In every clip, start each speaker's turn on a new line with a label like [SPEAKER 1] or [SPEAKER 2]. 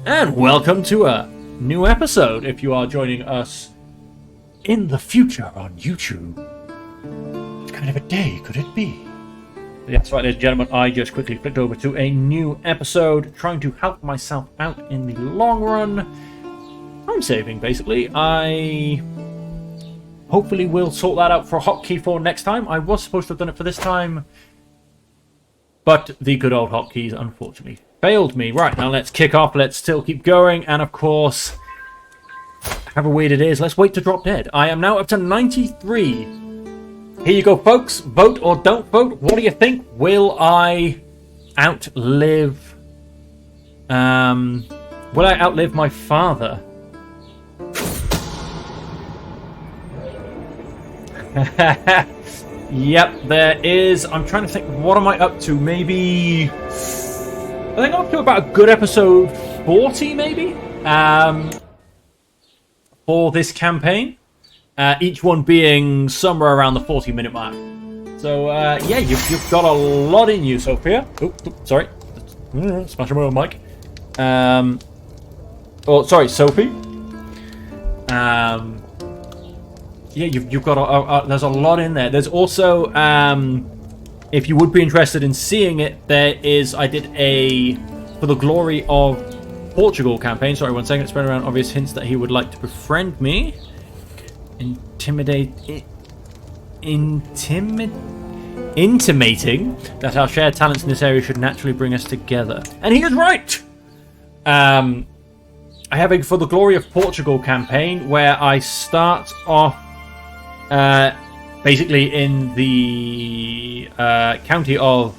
[SPEAKER 1] And welcome to a new episode if you are joining us in the future on YouTube. What kind of a day could it be? That's right, ladies and gentlemen, I just quickly flipped over to a new episode, trying to help myself out in the long run. I'm saving, basically. I hopefully will sort that out for a hotkey for next time. I was supposed to have done it for this time, but the good old hotkeys, unfortunately, failed me. Right, now let's kick off. Let's still keep going. And, of course, however weird it is, let's wait to drop dead. I am now up to 93. Here you go, folks. Vote or don't vote. What do you think? Will I outlive... will I outlive my father? Yep, there is. I'm trying to think, what am I up to? Maybe... I think I'm up to about a good episode 40, maybe? For this campaign. Each one being somewhere around the 40-minute mark. So, yeah, you've got a lot in you, Sophia. Oh, sorry. Smash my own mic. Oh, sorry, Sophie. Yeah, you've got there's a lot in there. There's also, if you would be interested in seeing it, I did a For the Glory of Portugal campaign. Sorry, 1 second. Spread around obvious hints that he would like to befriend me. Intimating that our shared talents in this area should naturally bring us together. And he is right! I have a For the Glory of Portugal campaign where I start off basically in the county of...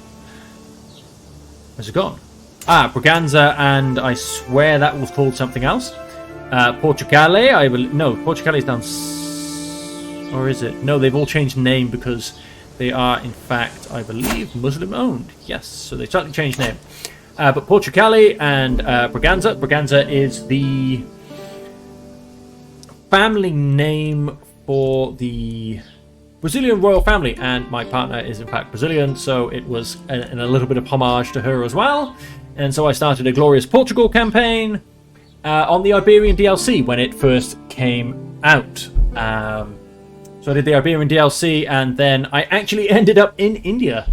[SPEAKER 1] Where's it gone? Braganza, and I swear that was called something else. Portucale, I believe... No, Portucale is down... Or is it? No, they've all changed name because they are, in fact, I believe, Muslim-owned. Yes, so they slightly changed name. But Portucale and Braganza. Braganza is the family name for the Brazilian royal family, and my partner is, in fact, Brazilian, so it was a little bit of homage to her as well. And so I started a Glorious Portugal campaign on the Iberian DLC when it first came out. So I did the Iberian DLC, and then I actually ended up in India,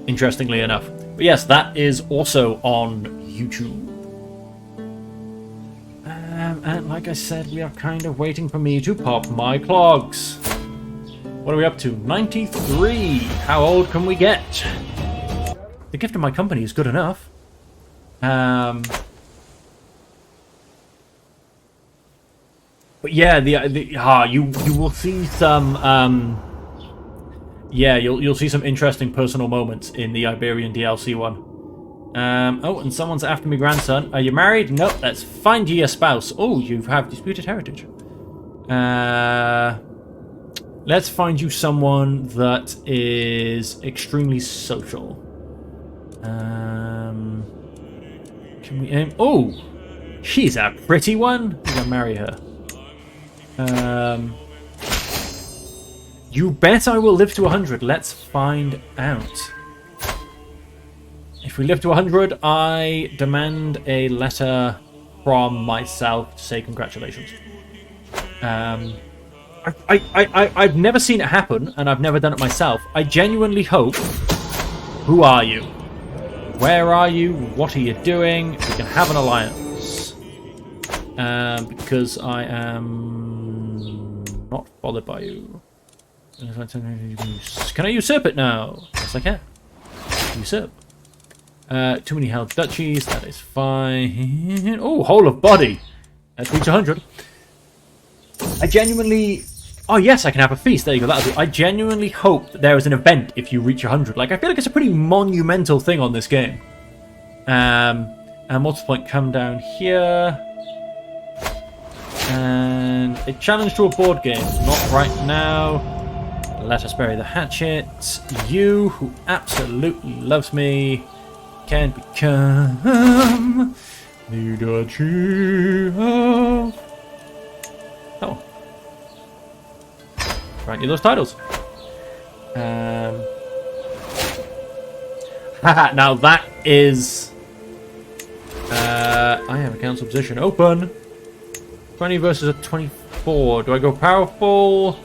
[SPEAKER 1] interestingly enough. But yes, that is also on YouTube. And like I said, we are kind of waiting for me to pop my clogs. What are we up to? 93. How old can we get? The gift of my company is good enough. But yeah, you will see some you'll see some interesting personal moments in the Iberian DLC one. Oh, and someone's after me, grandson. Are you married? Nope. Let's find you a spouse. Oh, you have disputed heritage. Let's find you someone that is extremely social. Can we aim? Oh, she's a pretty one. I'm gonna marry her. You bet I will live to 100. Let's find out. If we live to 100, I demand a letter from myself to say congratulations. I've never seen it happen, and I've never done it myself. I genuinely hope... Who are you? Where are you? What are you doing? We can have an alliance. Because I am not bothered by you. Can I usurp it now? Yes, I can. Usurp. Too many held duchies. That is fine. Oh, whole of body. Let's reach 100. I genuinely... Oh, yes, I can have a feast. There you go. I genuinely hope that there is an event if you reach 100. Like, I feel like it's a pretty monumental thing on this game. And what's the point? Come down here. And a challenge to a board game. Not right now. Let us bury the hatchet. You, who absolutely loves me, can become the Duchy of... Oh. Grant you those titles. Now that is I have a council position open. 20 versus a 24. Do I go powerful?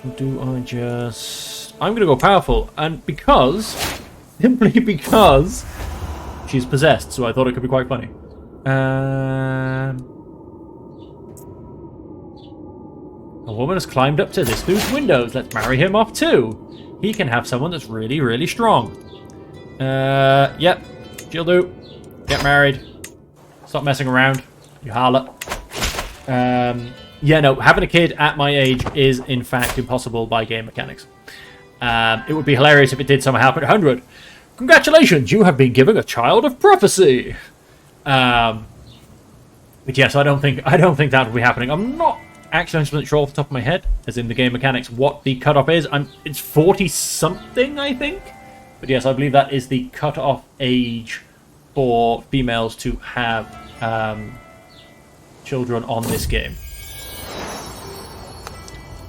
[SPEAKER 1] Or do I just... I'm going to go powerful. And because... Simply because... she's possessed, so I thought it could be quite funny. A woman has climbed up to this dude's windows. Let's marry him off too. He can have someone that's really, really strong. Yep. She'll do. Get married. Stop messing around. You harlot. Yeah, no. Having a kid at my age is, in fact, impossible by game mechanics. It would be hilarious if it did somehow happen at 100. Congratulations, you have been given a child of prophecy. But yes, I don't think that would be happening. I'm not actually 100% sure off the top of my head, as in the game mechanics, what the cutoff is. It's 40 something, I think. But yes, I believe that is the cutoff age for females to have children on this game.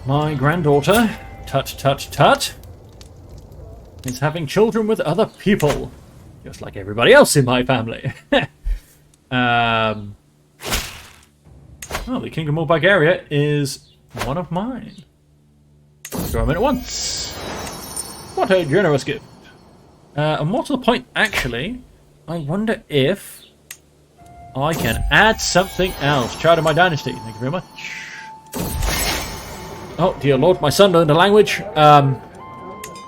[SPEAKER 1] My granddaughter, tut, is having children with other people, just like everybody else in my family. Well, the Kingdom of Bulgaria is one of mine. Throw them in at once. What a generous gift. And more to the point, actually, I wonder if I can add something else. Child of my dynasty. Thank you very much. Oh, dear Lord, my son learned a language. And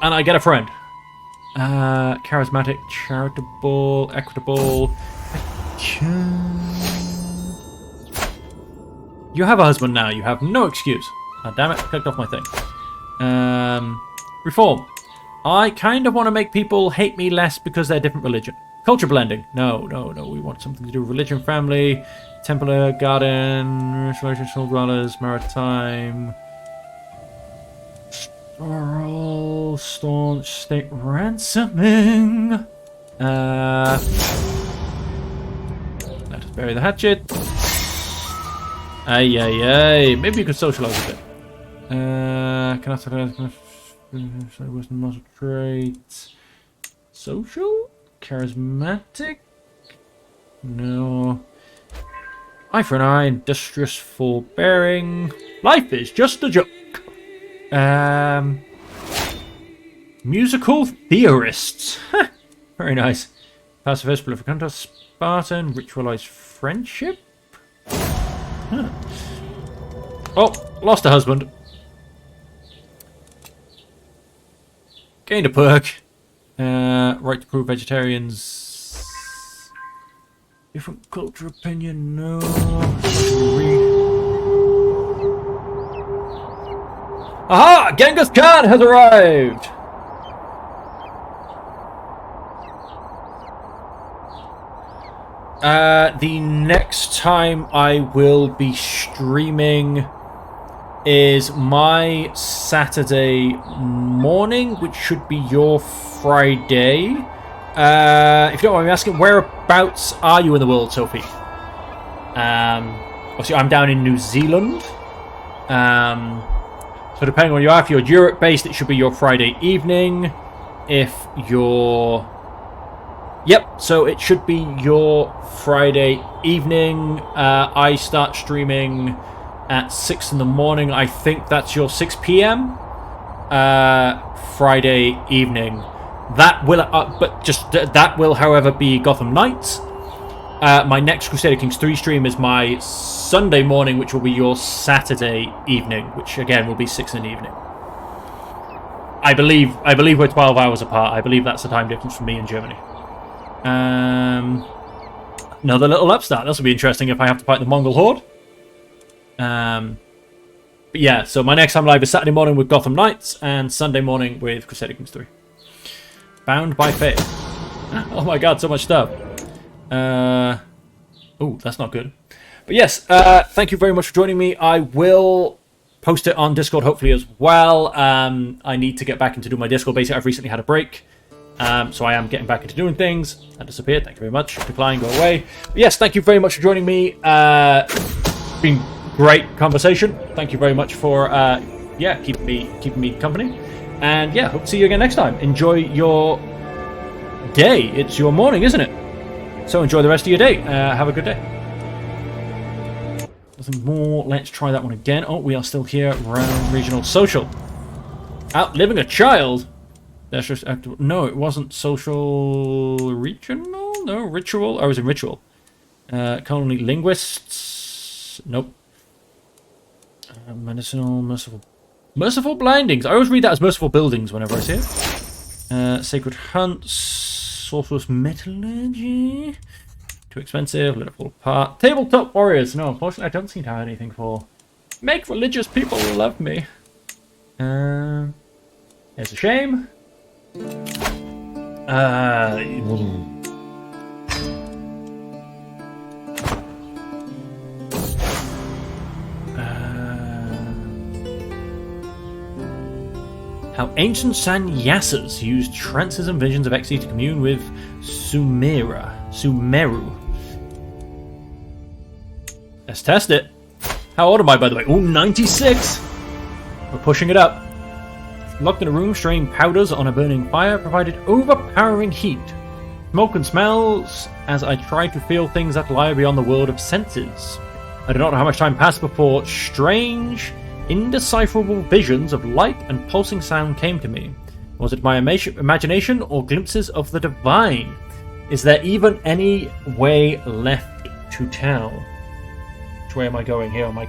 [SPEAKER 1] I get a friend. Charismatic, charitable, equitable. You have a husband now. You have no excuse. Oh, damn it. I clicked off my thing. Reform. I kind of want to make people hate me less because they're different religion. Culture blending. No. We want something to do with religion, family, Templar, garden, restoration, soul dwellers, maritime, oral, staunch, state ransoming. Let us bury the hatchet. Ay. Maybe you could socialize a bit. Can I talk about wisdom, muscle trait? Social? Charismatic? No. Eye for an eye, industrious forbearing. Life is just a joke. Musical theorists. Very nice. Pacifist, prolific hunter, Spartan, ritualized friendship. Huh. Oh, lost a husband. Gained a perk. Right to prove vegetarians. Different culture opinion, no. Aha! Genghis Khan has arrived! The next time I will be streaming is my Saturday morning, which should be your Friday. If you don't mind me asking, whereabouts are you in the world, Sophie? Obviously, I'm down in New Zealand. So depending on where you are, if you're Europe-based, it should be your Friday evening. If you're... Yep, so it should be your Friday evening. I start streaming at 6 in the morning. I think that's your 6 p.m. Friday evening. That will, that will, however, be Gotham Knights. My next Crusader Kings 3 stream is my Sunday morning, which will be your Saturday evening, which again will be 6 in the evening. I believe we're 12 hours apart. I believe that's the time difference from me and Germany. Another little upstart. This will be interesting if I have to fight the Mongol Horde. But yeah, so my next time live is Saturday morning with Gotham Knights and Sunday morning with Crusader Kings 3. Bound by Fate. Oh my god, so much stuff. Oh, that's not good. But yes, thank you very much for joining me. I will post it on Discord hopefully as well. I need to get back into doing my Discord. Basically, I've recently had a break. So I am getting back into doing things. I disappeared. Thank you very much. Decline, go away. But yes, thank you very much for joining me. Been great conversation. Thank you very much for keeping me company. And yeah, hope to see you again next time. Enjoy your day. It's your morning, isn't it? So enjoy the rest of your day. Have a good day. Nothing more. Let's try that one again. Oh, we are still here. Round regional social. Outliving a child. That's just active. No, it wasn't social regional. No, ritual. I was in ritual. Colony linguists. Nope. Medicinal, merciful blindings. I always read that as merciful buildings whenever I see it. Sacred hunts. Sorcerous metallurgy. Too expensive. Let it fall apart. Tabletop warriors. No, unfortunately, I don't seem to have anything for. Make religious people love me. It's a shame. How ancient sannyasas used trances and visions of ecstasy to commune with Sumeru. Let's test it. How old am I, by the way? Oh, 96! We're pushing it up. Locked in a room, straying powders on a burning fire provided overpowering heat. Smoke and smells as I tried to feel things that lie beyond the world of senses. I do not know how much time passed before strange, indecipherable visions of light and pulsing sound came to me. Was it my imagination or glimpses of the divine? Is there even any way left to tell? Which way am I going here on my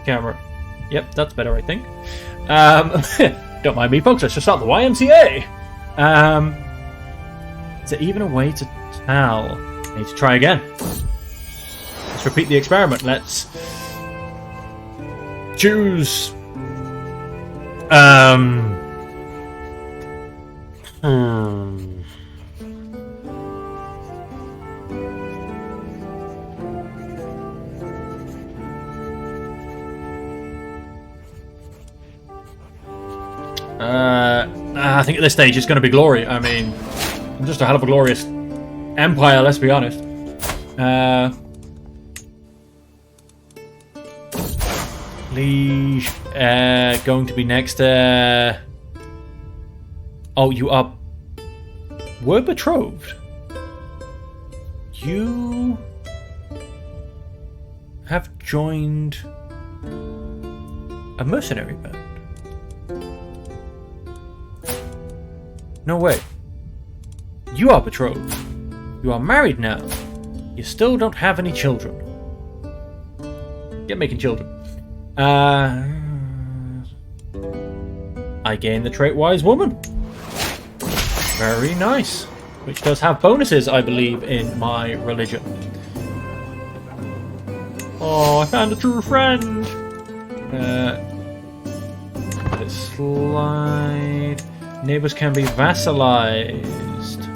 [SPEAKER 1] camera? Yep, that's better, I think. Don't mind me, folks. Let's just start the YMCA. Is there even a way to tell? I need to try again. Let's repeat the experiment. Let's choose. I think at this stage it's going to be glory. I mean, I'm just a hell of a glorious empire, let's be honest. Liege, going to be next. Oh, you are... Were betrothed. You have joined a mercenary band. No way. You are betrothed. You are married now. You still don't have any children. Get making children. I gained the trait Wise Woman. Very nice. Which does have bonuses, I believe, in my religion. Oh, I found a true friend. Let's slide. Neighbors can be vassalized.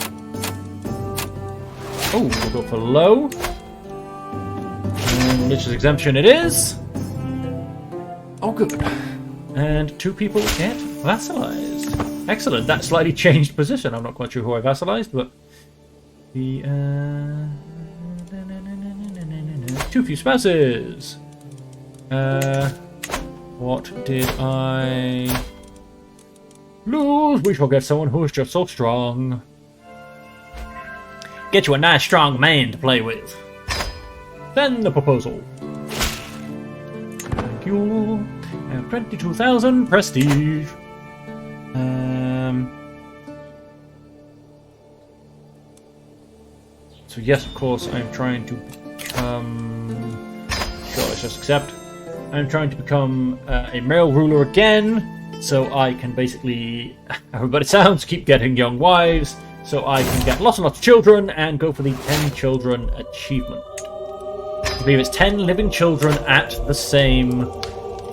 [SPEAKER 1] Oh, we'll go for low. And religious exemption it is. Oh, good. And 2 people get vassalized. Excellent. That slightly changed position. I'm not quite sure who I vassalized, but the too few spouses. What did I lose? We shall get someone who is just so strong. Get you a nice strong man to play with. Then the proposal. Thank you. I have 22,000 prestige. So yes, of course, I'm trying to become... Sure, let's just accept. I'm trying to become a male ruler again, so I can basically, however it sounds, keep getting young wives, so I can get lots and lots of children and go for the 10 children achievement. I believe it's 10 living children at the same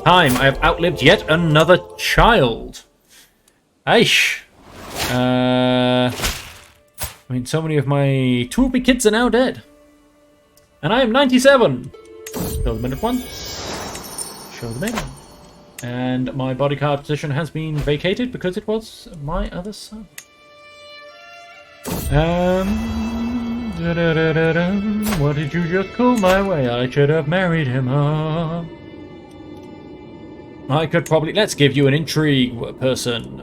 [SPEAKER 1] time. I have outlived yet another child. Aish. I mean, so many of my 2 of my kids are now dead. And I am 97. Show the minute one. Show the minute. And my bodyguard position has been vacated because it was my other son. What did you just call my way? I should have married him. I could probably... Let's give you an intrigue person.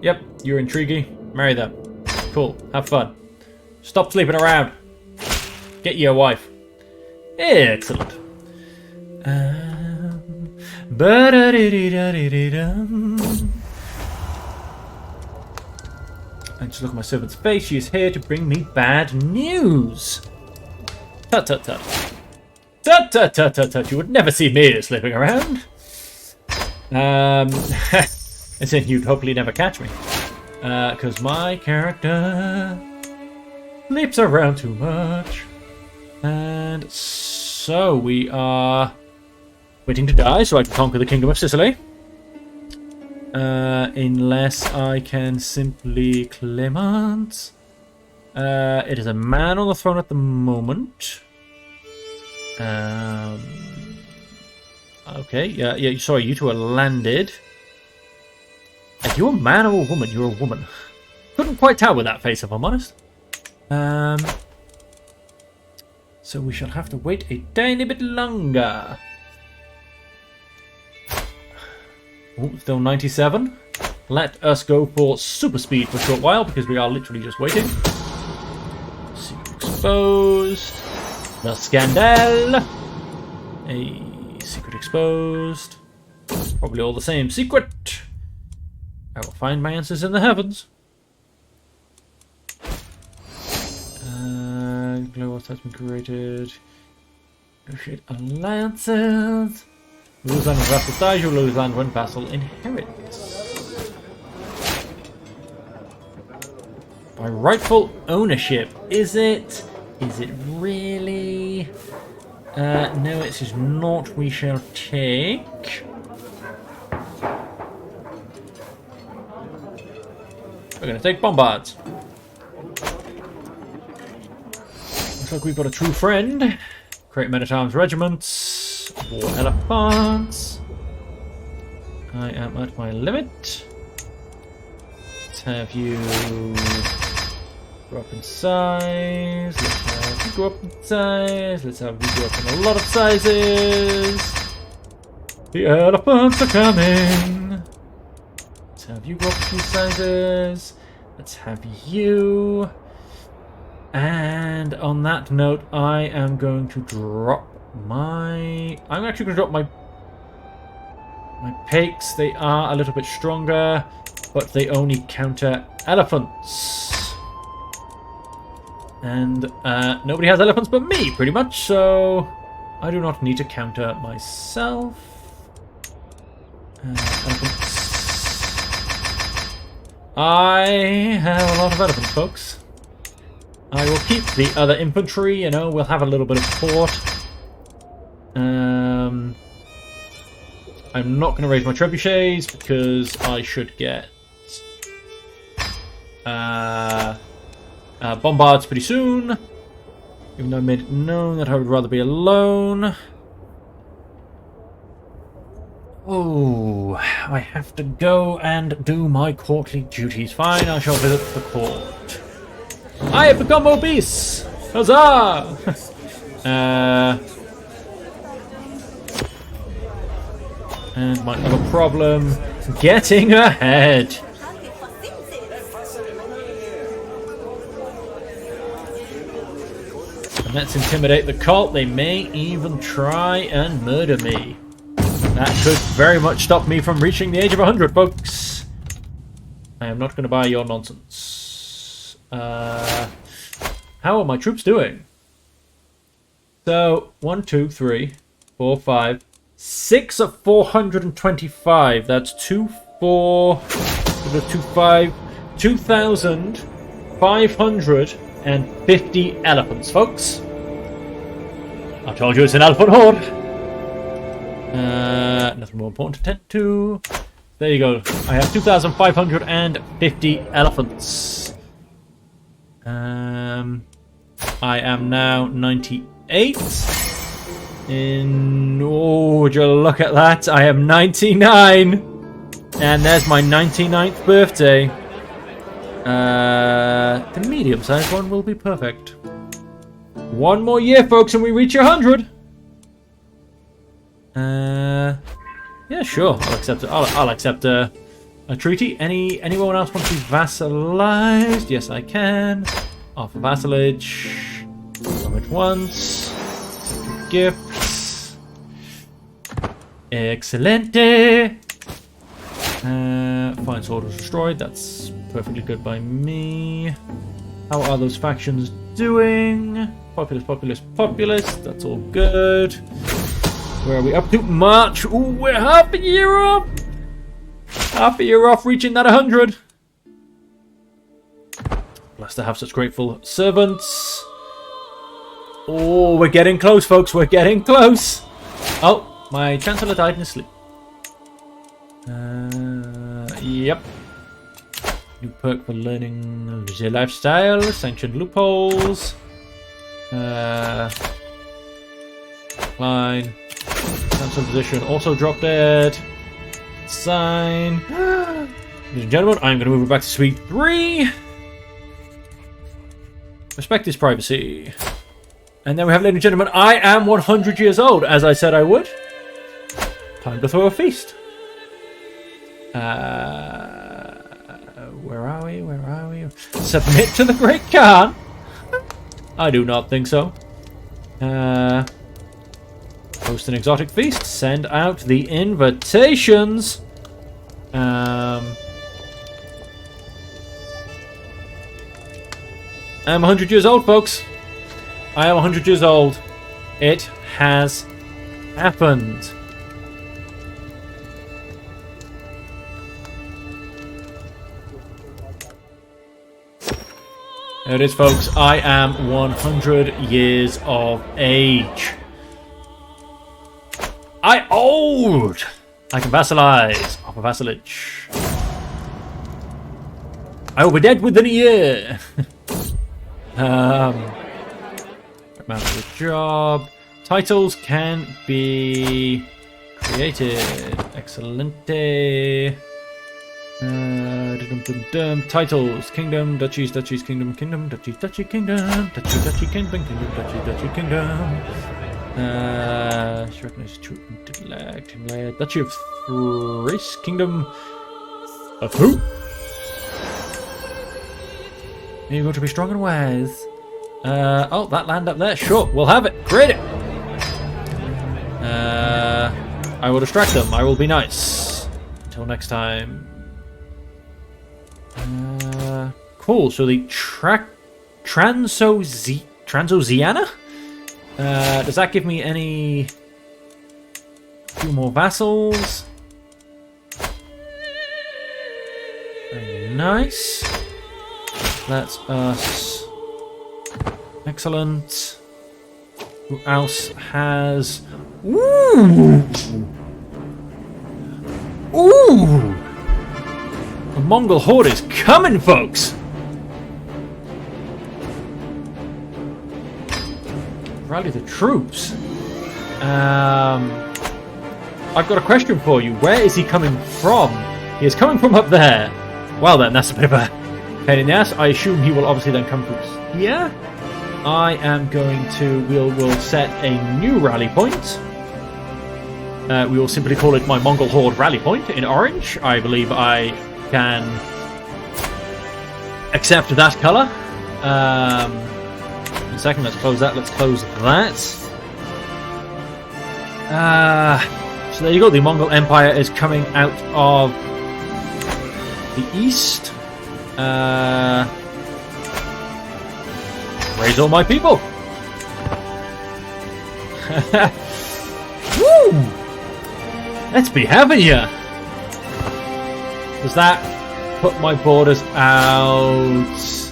[SPEAKER 1] Yep, you're intriguey. Marry them. Cool. Have fun. Stop sleeping around. Get you a wife. Excellent. I just look at my servant's face. She is here to bring me bad news. Tut tut tut. Tut tut tut tut tut. You would never see me slipping around. As in, you'd hopefully never catch me. Because my character leaps around too much. And so we are waiting to die so I can conquer the Kingdom of Sicily. Unless I can simply Clement. It is a man on the throne at the moment. Okay, yeah, sorry, you two are landed. Are you a man or a woman? You're a woman. Couldn't quite tell with that face, if I'm honest. So we shall have to wait a tiny bit longer. Oh, still 97. Let us go for super speed for a short while because we are literally just waiting. Secret exposed. The scandal. A secret exposed. Probably all the same secret. I will find my answers in the heavens. Global has been created. Negotiate alliances. Lose land when vassal dies, you lose land when vassal inherits. By rightful ownership, is it? Is it really? No, it is not. We shall take. We're going to take bombards. Looks like we've got a true friend. Create men-at-arms regiments. War elephants. I am at my limit. Let's have you go up in size. Let's have you go up in size. Let's have you go up in a lot of sizes. The elephants are coming. Let's have you go up a few sizes. Let's have you. And on that note, I am going to drop my... I'm actually going to drop my pikes. They are a little bit stronger, but they only counter elephants. And nobody has elephants but me, pretty much, so I do not need to counter myself. Elephants. I have a lot of elephants, folks. I will keep the other infantry, you know, we'll have a little bit of support. I'm not going to raise my trebuchets because I should get bombards pretty soon. Even though I made it known that I would rather be alone. Oh, I have to go and do my courtly duties. Fine, I shall visit the court. I have become obese! Huzzah! And my other problem, getting ahead. And let's intimidate the cult. They may even try and murder me. That could very much stop me from reaching the age of 100, folks. I am not going to buy your nonsense. How are my troops doing? So, 1, 2, 3, 4, 5, 6 of 425. That's 2,550 elephants, folks. I told you it's an elephant horde. Nothing more important to tend to. There you go. I have 2,550 elephants. I am now 98. Would you look at that? I am 99. And there's my 99th birthday. The medium-sized one will be perfect. One more year, folks, and we reach 100. Yeah, sure. I'll accept it. I'll accept a treaty. Anyone else want to be vassalized? Yes, I can. Offer vassalage. Damage once. Gifts. Excelente. Fine sword was destroyed. That's perfectly good by me. How are those factions doing? Populous, populous, populous. That's all good. Where are we up to? March. Ooh, we're half a year off. Half a year off reaching that 100. Blessed to have such grateful servants. Oh, we're getting close, folks. We're getting close. Oh, my chancellor died in his sleep. Yep. New perk for learning the lifestyle. Sanctioned loopholes. Line. Cancel position. Also drop dead. Sign. Ladies and gentlemen, I'm going to move it back to suite 3. Respect his privacy. And then we have, ladies and gentlemen, I am 100 years old, as I said I would. Time to throw a feast. Where are we? Where are we? Submit to the Great Khan? I do not think so. Host an exotic feast. Send out the invitations. I'm 100 years old, folks. I am 100 years old. It has happened. There it is, folks. I am 100 years of age. I old. I can vassalize. Offer vassalage. I will be dead within a year. Amount of the job. Titles can be created. Excelente. Titles: Kingdom, Duchies, Duchies, Kingdom, Kingdom, Duchies, Duchy, Kingdom, Duchy, Duchy, Kingdom, Kingdom, Duchy, Duchy, Kingdom. She recognizes true intellect. Duchy of Thrace, Kingdom of who? You're going to be strong and wise. Oh, that land up there. Sure, we'll have it. Create it. I will distract them. I will be nice. Until next time. Cool. So the Transoxiana? Does that give me any... few more vassals? Very nice. That's us. Excellent. Who else has... Ooh! Ooh! The Mongol Horde is coming, folks! Rally the troops. I've got a question for you. Where is he coming from? He is coming from up there. Well then, that's a bit of a pain in the ass. I assume he will obviously then come from here. I am going to... We'll set a new rally point. We will simply call it my Mongol Horde rally point in orange. I believe I can accept that colour. In a second, let's close that. Let's close that. So there you go. The Mongol Empire is coming out of the east. Raise all my people. Woo! Let's be having ya. Does that put my borders out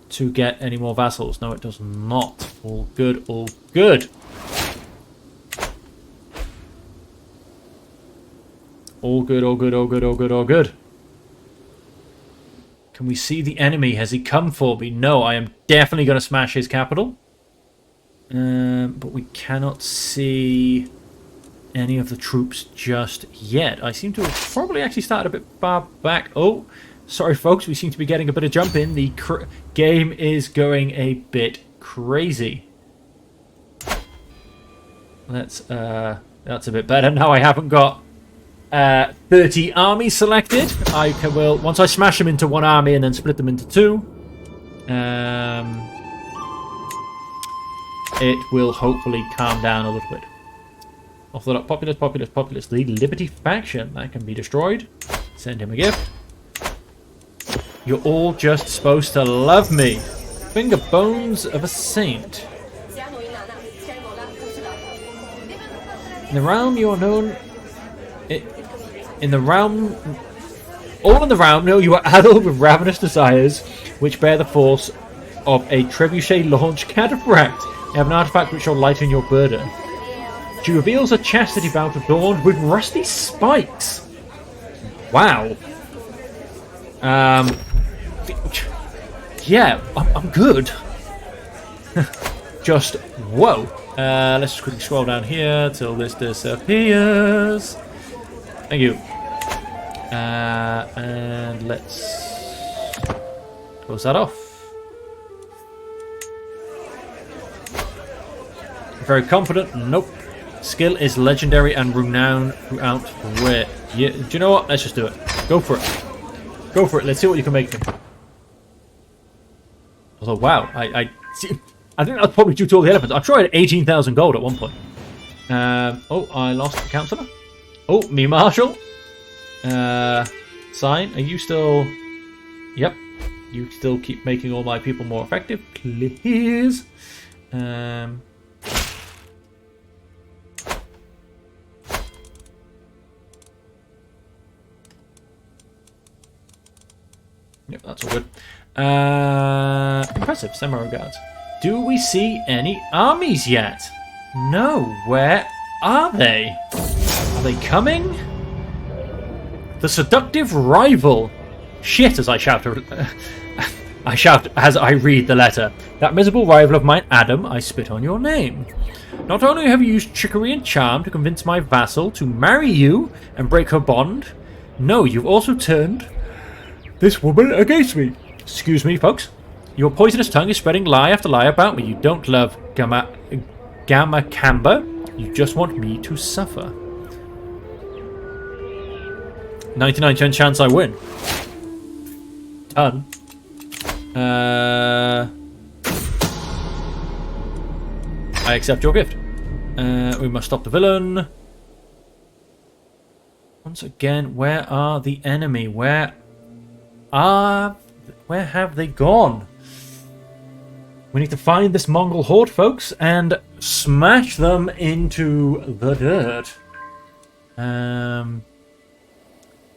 [SPEAKER 1] to get any more vassals? No, it does not. All good, all good. All good, all good, all good, all good, all good. Can we see the enemy? Has he come for me? No, I am definitely going to smash his capital. But we cannot see any of the troops just yet. I seem to have probably actually started a bit far back. Oh, sorry folks, we seem to be getting a bit of jump in. The game is going a bit crazy. That's a bit better. Now I haven't got 30 armies selected. Will once I smash them into one army and then split them into two, it will hopefully calm down a little bit. Off the top, populist. The Liberty faction that can be destroyed. Send him a gift. You're all just supposed to love me. Finger bones of a saint. In the realm you are known. In the realm, all in the realm know you are addled with ravenous desires, which bear the force of a trebuchet-launched cataphract. You have an artifact which shall lighten your burden. She reveals a chastity belt adorned with rusty spikes. Wow. Yeah, I'm good. Just whoa. Let's just quickly scroll down here till this disappears. Thank you. And let's close that off. Very confident. Nope. Skill is legendary and renowned throughout where. Yeah, do you know what? Let's just do it. Go for it. Go for it. Let's see what you can make me. Although, wow, I think that's probably due to all the elephants. I tried 18,000 gold at one point. Oh, I lost the councillor. Oh, me marshal. Sign, are you still... Yep. You still keep making all my people more effective. Please. Yep, that's all good. Impressive, Samurai Guards. Do we see any armies yet? No, where are they? Are they coming? The seductive rival. Shit, as I shout. I shout as I read the letter. That miserable rival of mine, Adam, I spit on your name. Not only have you used trickery and charm to convince my vassal to marry you and break her bond, no, you've also turned this woman against me. Excuse me, folks. Your poisonous tongue is spreading lie after lie about me. You don't love Gamma Kamba. You just want me to suffer. 99% chance I win. Done. I accept your gift. We must stop the villain. Once again, where are the enemy? Where have they gone? We need to find this Mongol horde, folks, and smash them into the dirt.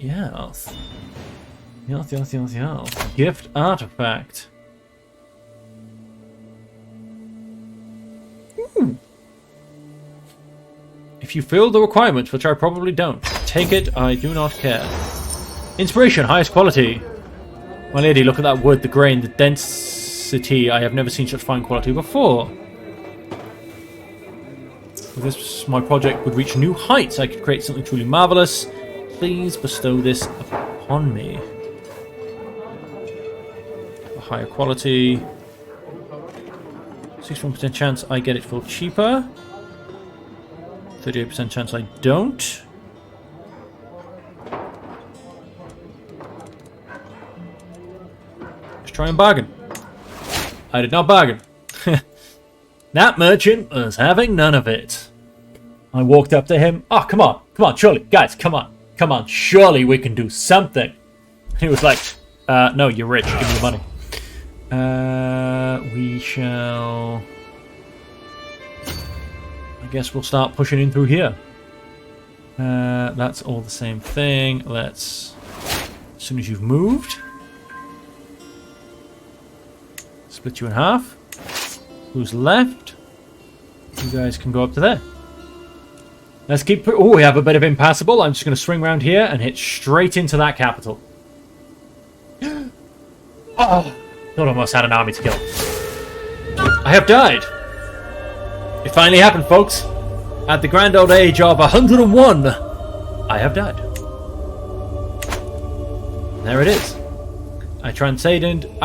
[SPEAKER 1] Yes. Yes. Gift artifact. Ooh. If you fill the requirements, which I probably don't, take it, I do not care. Inspiration, highest quality. My lady, look at that wood, the grain, the density. I have never seen such fine quality before. With this, my project would reach new heights. I could create something truly marvelous. Please bestow this upon me. A higher quality. 61% chance I get it for cheaper. 38% chance I don't. Let's try and bargain. I did not bargain. That merchant was having none of it. I walked up to him. Oh, come on, surely, guys, come on, surely we can do something. He was like, no, you're rich, give me the money. We shall... I guess we'll start pushing in through here. That's all the same thing. Let's... As soon as you've moved... Split you in half. Who's left? You guys can go up to there. Let's keep... Oh, we have a bit of impassable. I'm just going to swing around here and hit straight into that capital. Oh! Thought I almost had an army to kill. I have died. It finally happened, folks. At the grand old age of 101, I have died. There it is. I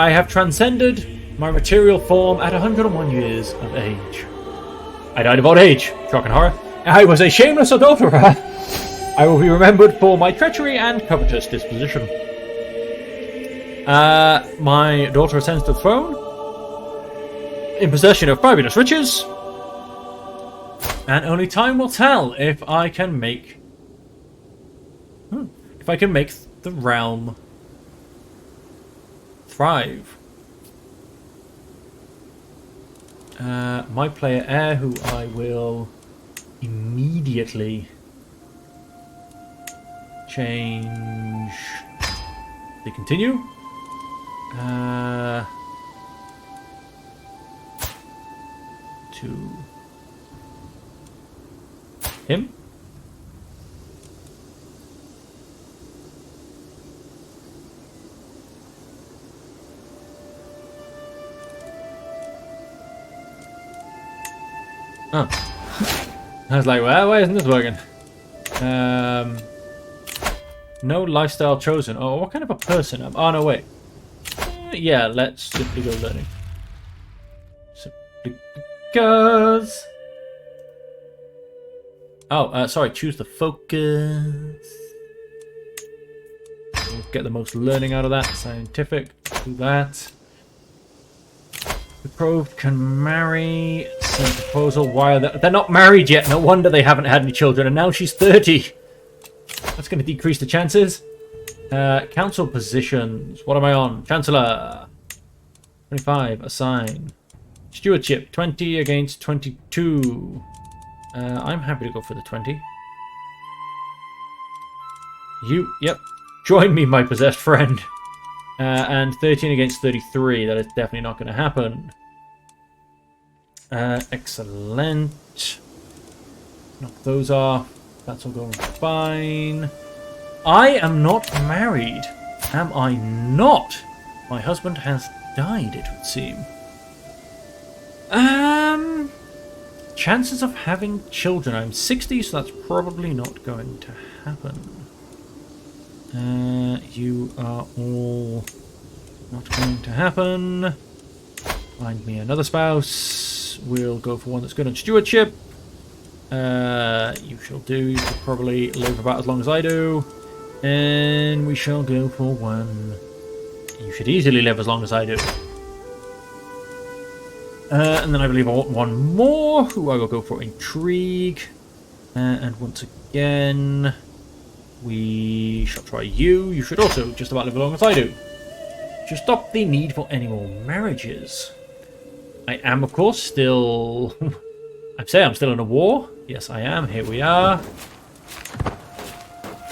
[SPEAKER 1] have transcended my material form at 101 years of age. I died of old age, shock and horror. I was a shameless adulterer. I will be remembered for my treachery and covetous disposition. My daughter ascends to the throne, in possession of fabulous riches, and only time will tell if I can make the realm thrive. My player heir, who I will immediately change to continue. To him. Oh. I was like, well, why isn't this working? No lifestyle chosen. Oh, what kind of a person am I? Oh, no, wait. Yeah, let's simply go learning. Simply because... Oh, sorry, choose the focus. We'll get the most learning out of that. Scientific, do that. Betrothed can marry. Send proposal. Why are they're not married yet? No wonder they haven't had any children. And now she's 30. That's going to decrease the chances. Council positions. What am I on? Chancellor. 25. Assign. Stewardship. 20 against 22. I'm happy to go for the 20. Yep. Join me, my possessed friend. And 13 against 33. That is definitely not going to happen. Excellent. Knock those off. That's all going fine. I am not married. Am I not? My husband has died, it would seem. Chances of having children. I'm 60, so that's probably not going to happen. You are all not going to happen. Find me another spouse. We'll go for one that's good on stewardship. You shall do. You should probably live about as long as I do. And we shall go for one. You should easily live as long as I do. And then I believe I want one more, who I will go for intrigue. And once again, we shall try you. You should also just about live as long as I do. To stop the need for any more marriages. I am, of course, still... I'm still in a war. Yes, I am. Here we are.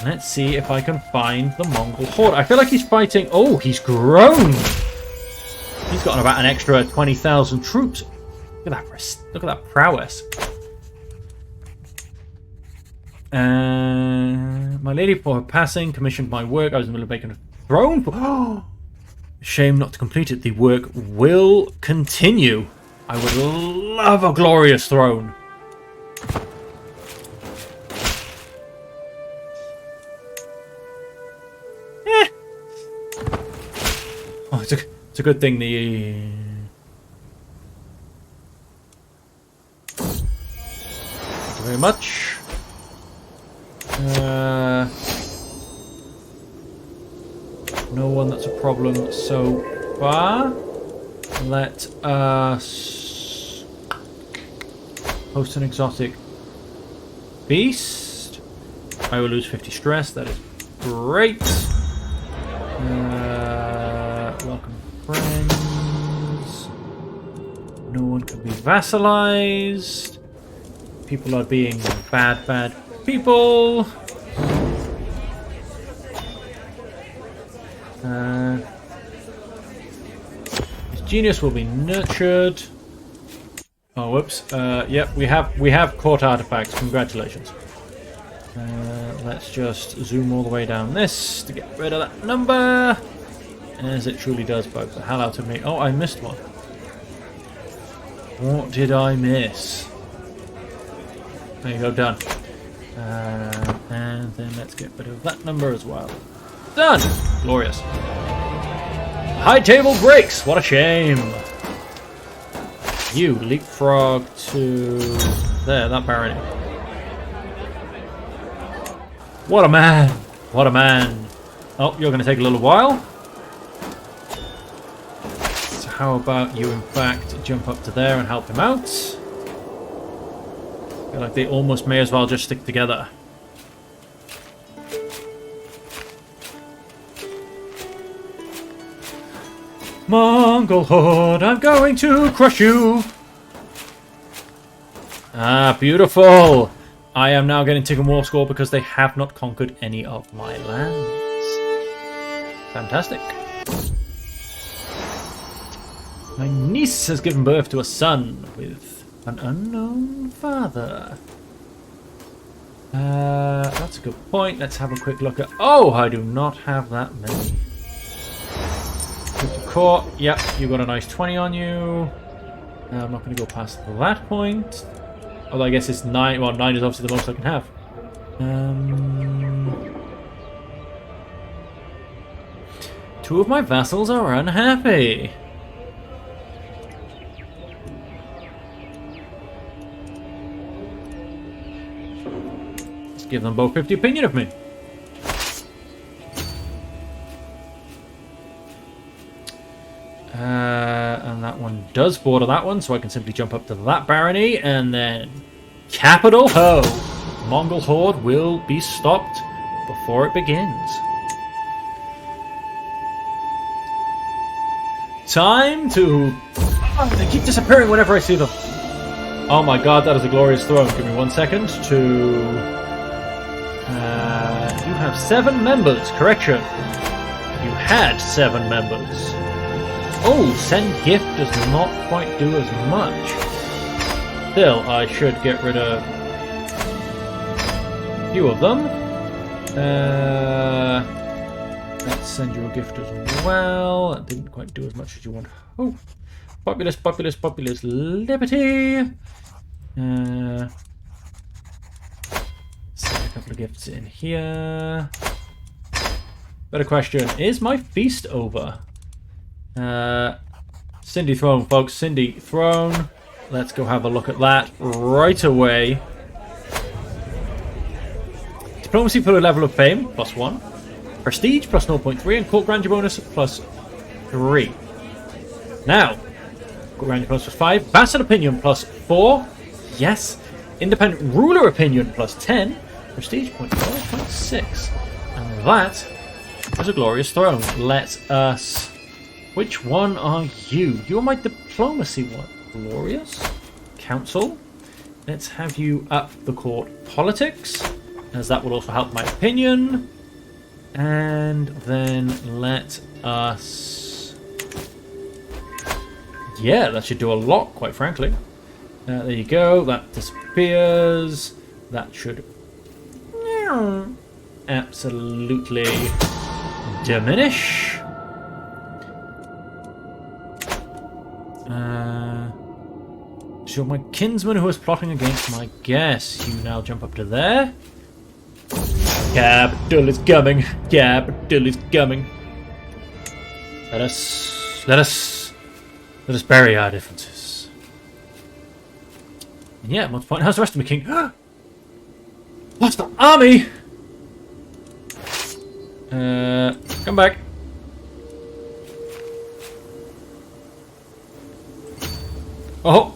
[SPEAKER 1] Let's see if I can find the Mongol Horde. I feel like he's fighting... Oh, he's grown! He's got about an extra 20,000 troops. Look at that prowess. My lady, for her passing, commissioned my work. I was in the middle of making a throne. Oh, shame not to complete it. The work will continue. I would love a glorious throne. Oh, it's a good thing the... Thank you very much. No one that's a problem so far. Let us host an exotic beast. I will lose 50 stress. That is great. Welcome, friends. No one can be vassalized. People are being bad people. His genius will be nurtured. Oh, whoops. Yep, we have court artifacts. Congratulations. Let's just zoom all the way down this to get rid of that number, as it truly does bug the hell out of me. Oh, I missed one. What did I miss? There you go, done. And then let's get rid of that number as well. Done! Glorious. High table breaks! What a shame! You leapfrog to... there, that barony. What a man! What a man! Oh, you're going to take a little while. So how about you, in fact, jump up to there and help him out? I feel like they almost may as well just stick together. Mongol Horde, I'm going to crush you! Ah, beautiful! I am now getting taken war score because they have not conquered any of my lands. Fantastic. My niece has given birth to a son with an unknown father. That's a good point. Let's have a quick look at... Oh, I do not have that many. Court. Yep, you got a nice 20 on you. I'm not going to go past that point. Although I guess it's 9. Well, 9 is obviously the most I can have. Two of my vassals are unhappy. Let's give them both 50 opinion of me. And that one does border that one, so I can simply jump up to that barony, and then capital ho! Mongol Horde will be stopped before it begins. Time to... Oh, they keep disappearing whenever I see them. Oh my god, that is a glorious throne. Give me 1 second to... you have 7 members. Correction. You had 7 members. Oh, send gift does not quite do as much. Still, I should get rid of a few of them. Let's send you a gift as well. That didn't quite do as much as you want. Oh, populous, populous, populous, liberty. Send a couple of gifts in here. Better question, is my feast over? Cindy Throne, folks. Cindy Throne. Let's go have a look at that right away. Diplomacy for a level of fame, +1. Prestige, plus 0.3. And court grandeur bonus, +3. Now, court grandeur bonus +5. Vassal opinion, +4. Yes. Independent ruler opinion, +10. Prestige, 0.4, 6. And that is a glorious throne. Let us... Which one are you? You're my diplomacy one. Glorious. Council. Let's have you up the court politics, as that will also help my opinion. And then let us... Yeah, that should do a lot, quite frankly. There you go. That disappears. That should... absolutely diminish. So my kinsman who is plotting against my guess. You now jump up to there. Capital is coming. Capital is coming. Let us bury our differences. And yeah, at one point, how's the rest of my king? Lost the army. Come back. Oh.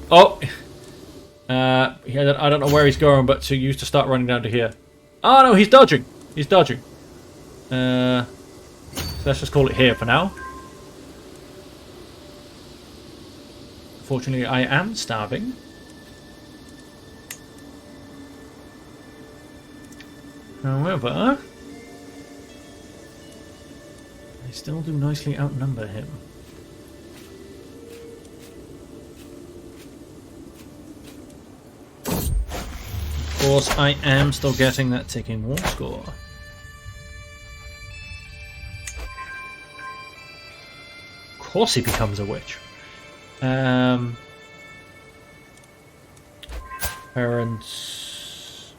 [SPEAKER 1] Yeah, I don't know where he's going, but he used to start running down to here. Oh no, he's dodging. He's dodging. So let's just call it here for now. Fortunately, I am starving. However, I still do nicely outnumber him. Of course, I am still getting that ticking war score. Of course he becomes a witch. Parents...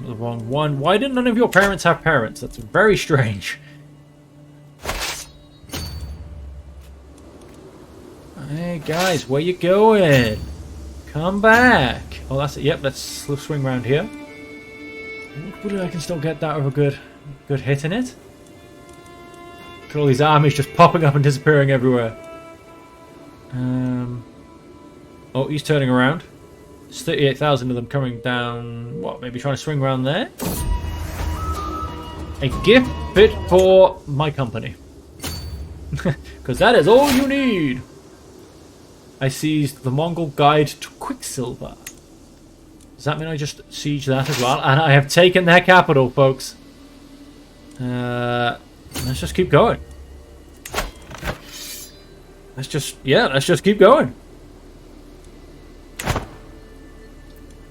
[SPEAKER 1] The wrong one. Why didn't none of your parents have parents? That's very strange. Hey guys, where you going? Come back. Oh, that's it. Yep, let's swing around here. Hopefully I can still get that with a good hit in it. Look at all these armies just popping up and disappearing everywhere. Oh, he's turning around. There's 38,000 of them coming down. What, maybe trying to swing around there? A gift fit for my company. Because that is all you need. I seized the Mongol Guide to Quicksilver. Does that mean I just siege that as well? And I have taken their capital, folks. Let's just keep going. Let's just keep going.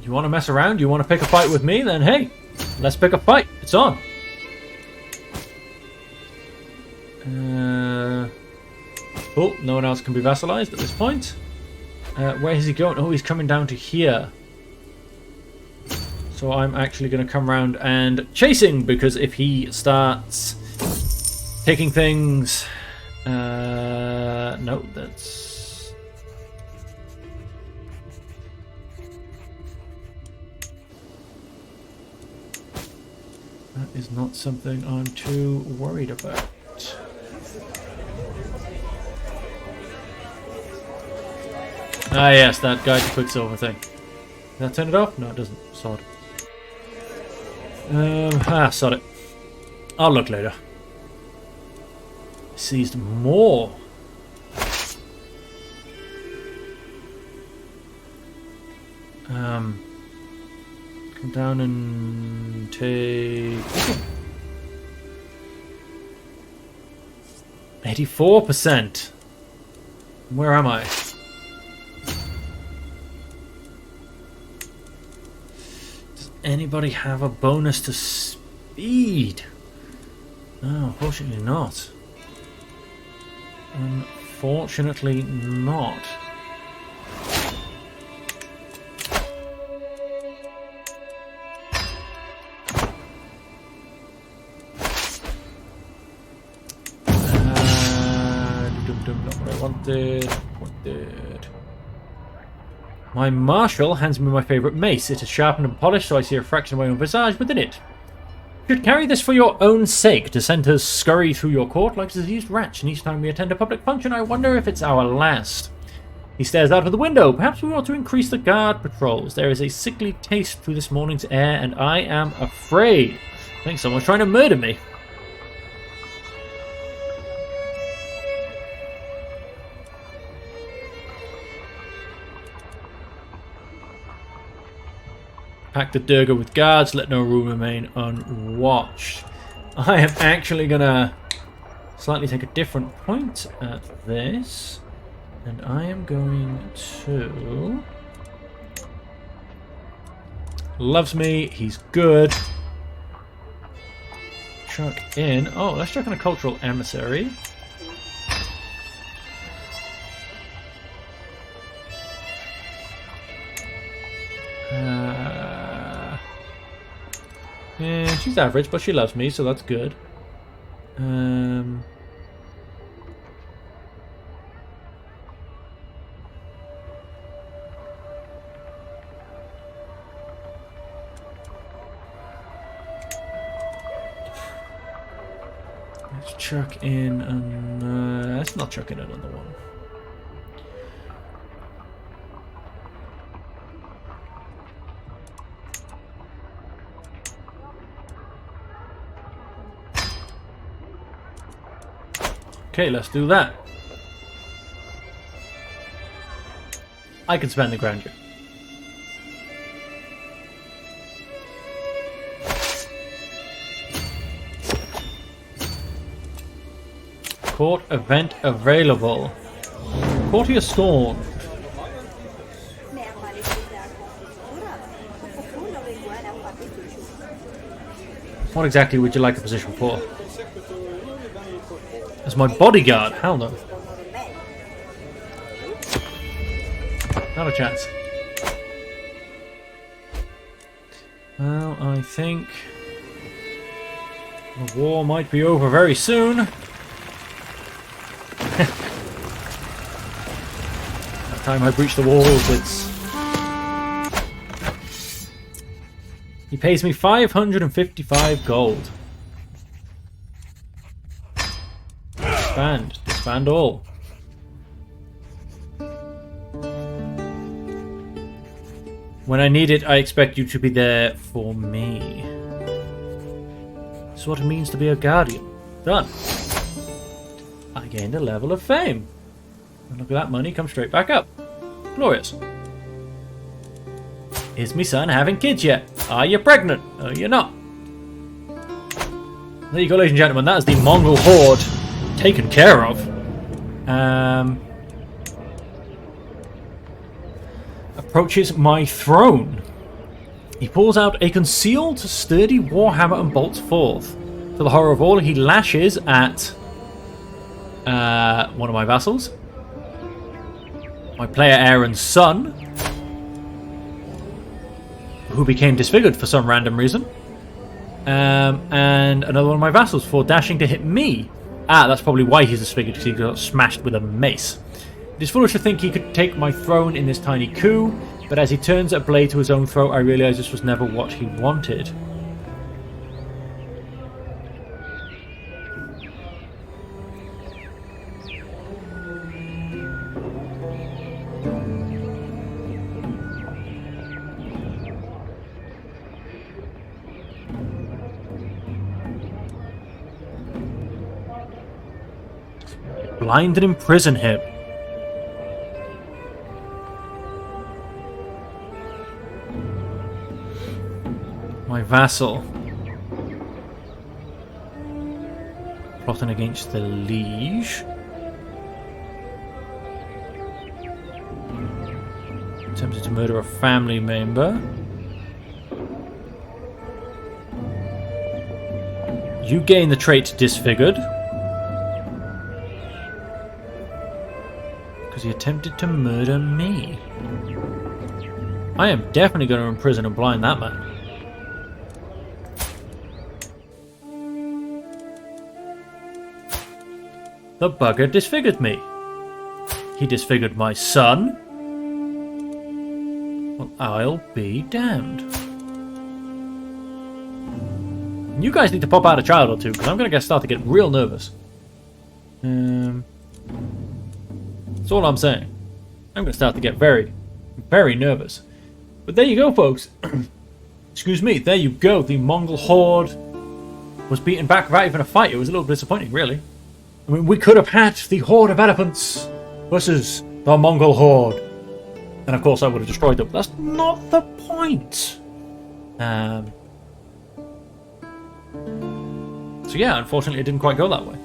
[SPEAKER 1] You want to mess around? You want to pick a fight with me? Then hey, let's pick a fight. It's on. Oh, no one else can be vassalized at this point. Where is he going? Oh, he's coming down to here. So I'm actually going to come around and chasing, because if he starts taking things... no, that's... That is not something I'm too worried about. Ah yes, that Guide to Quicksilver thing. Did that turn it off? No, it doesn't. Sod. Sod it. I'll look later. Seized more. Come down and take 84%. Where am I? Does anybody have a bonus to speed? No, unfortunately not. Unfortunately not. Not what I wanted. My marshal hands me my favourite mace. It is sharpened and polished, so I see a fraction of my own visage within it. You should carry this for your own sake. Dissenters scurry through your court like diseased rats, and each time we attend a public function, I wonder if it's our last. He stares out of the window. Perhaps we ought to increase the guard patrols. There is a sickly taste through this morning's air, and I am afraid. I think someone's trying to murder me. Pack the Durga with guards, let no room remain unwatched. I am actually going to slightly take a different point at this. And I am going to... Loves me, he's good. Chuck in... Oh, let's chuck in a cultural emissary. Yeah, she's average, but she loves me, so that's good. Let's chuck in an... let's not chuck in another one. Okay, let's do that. I can spend the grandeur. Court event available. Courtier Scorn. What exactly would you like a position for? As my bodyguard? Hell no. Not a chance. Well, I think the war might be over very soon. By the time I breach the walls, it's... He pays me 555 gold. Disband. Disband all. When I need it, I expect you to be there for me. This is what it means to be a guardian. Done. I gained a level of fame. And look at that money come straight back up. Glorious. Is me son having kids yet? Are you pregnant? Are you not? There you go, ladies and gentlemen. That is the Mongol Horde taken care of. Approaches my throne. He pulls out a concealed, sturdy warhammer and bolts forth. To the horror of all, he lashes at one of my vassals. My player Aaron's son, who became disfigured for some random reason. And another one of my vassals for dashing to hit me. That's probably why he's disfigured, because he got smashed with a mace. It is foolish to think he could take my throne in this tiny coup, but as he turns a blade to his own throat, I realise this was never what he wanted. Blind and imprison him. My vassal. Plotting against the liege. Attempted to murder a family member. You gain the trait Disfigured. Because he attempted to murder me. I am definitely going to imprison and blind that man. The bugger disfigured me. He disfigured my son. Well, I'll be damned. You guys need to pop out a child or two, because I'm going to start to get real nervous. That's all I'm saying. I'm going to start to get very, very nervous. But there you go, folks. Excuse me. There you go. The Mongol Horde was beaten back without even a fight. It was a little disappointing, really. I mean, we could have had the Horde of Elephants versus the Mongol Horde. And of course I would have destroyed them. That's not the point. So yeah, unfortunately it didn't quite go that way.